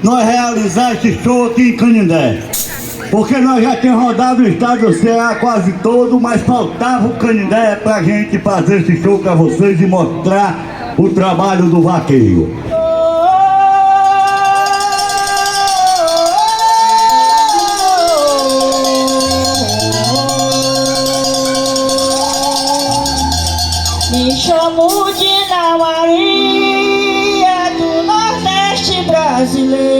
Nós realizar esse show aqui em Canindé, porque nós já temos rodado o estado do Ceará quase todo, mas faltava o Canindé pra gente fazer esse show pra vocês e mostrar o trabalho do vaqueiro. Me chamo de Ana Maria, do Nordeste brasileiro.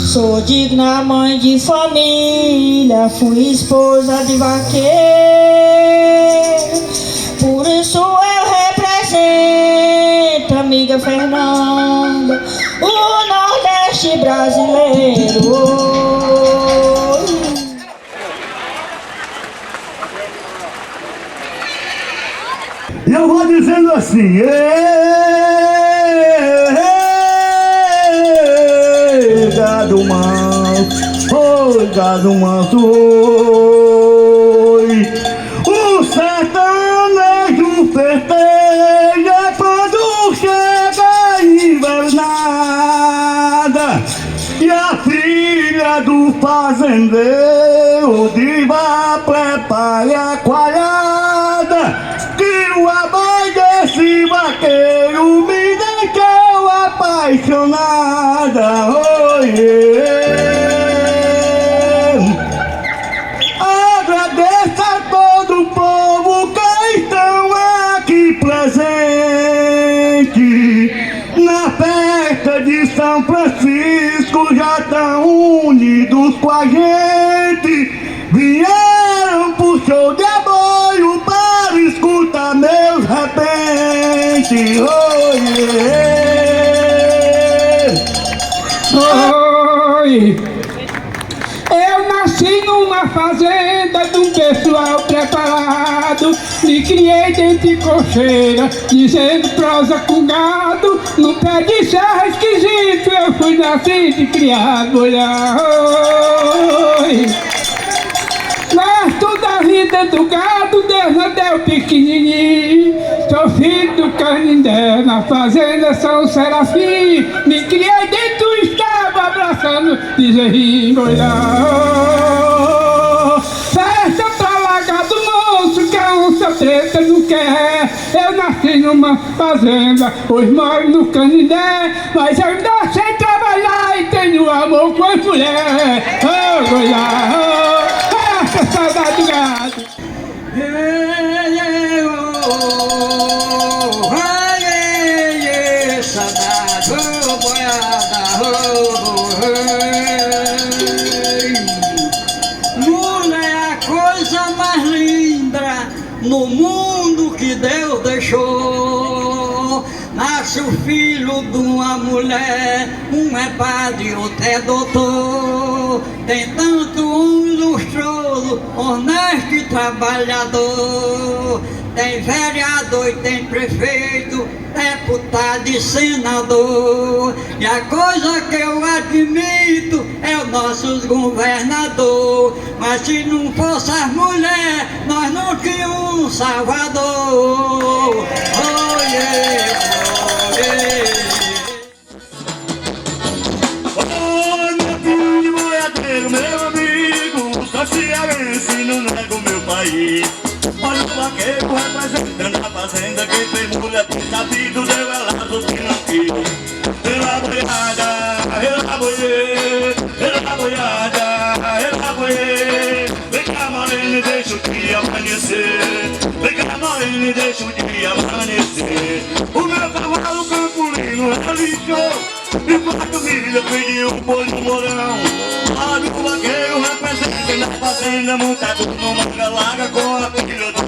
Sou digna mãe de família, fui esposa de vaqueiro. Por isso eu represento, amiga Fernanda, o Nordeste brasileiro. E eu vou dizendo assim: gado manso, oi, gado manso, oi. O sertanejo festeja quando chega a invernada, e a filha do fazendeiro diz: vá, prepare a coalhada, que o abai desse vaqueiro me deixou apaixonada. Oiê. Agradeço a todo o povo que estão aqui presente na festa de São Francisco, já estão unidos com a gente, vieram pro show de aboio para escutar meus repentes. Oiê. Oi, eu nasci numa fazenda de um pessoal preparado, me criei dentro de cocheira, dizendo prosa com gado, no pé de serra esquisito eu fui nascido e criado. Olha, oi, gosto da vida do gado desde até o pequenininho. Sou filho do Canindé, na fazenda São Serafim. Me criei dentro do estábulo, abraçando bezerrinho. Olha, festa pra lá, gado manso, que a onça preta não quer. Eu nasci numa fazenda, hoje moro no Canindé, mas eu ainda sei trabalhar e tenho amor com as mulheres. Oh, olha, essa saudade do gado. Mulher é a coisa mais linda no mundo que Deus deixou. Nasce o filho de uma mulher, um é padre, outro é doutor. Tem tanto um ilustroso, honesto e trabalhador. Tem vereador e tem prefeito, deputado e senador. E a coisa que eu admito é o nosso governador. Mas se não fosse as mulheres, nós não tínhamos um salvador. Oh, yeah, oh, yeah. Oi, meu filho boiadeiro, meu amigo, só cearense, não nego meu país. Olha o vaqueiro representando a fazenda, quem tem mulher tem sabido, deu elas o que não quis. Ela boiada, ela boiê, ela boiada, ela boiê. Vem cá, morena, deixa o dia amanhecer. Vem cá, morena, deixa o dia amanhecer. O meu cavalo campolino relinchou, e 4 milhas pediu um polho morão. Olha o vaqueiro representa na fazenda, montado numa manga larga com a filha do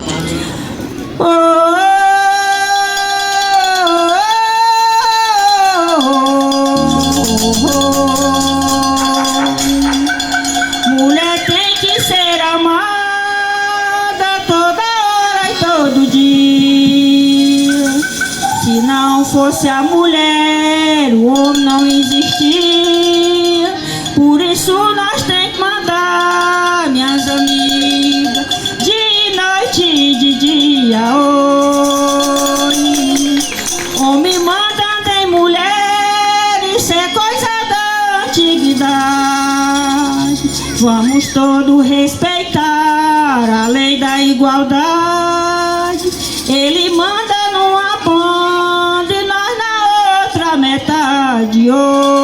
Mulher tem que ser amada toda hora e todo dia. Se não fosse a mulher, o homem não existia. Por isso nós temos Vamos todos respeitar a lei da igualdade. Ele manda numa banda e nós na outra metade. Oh.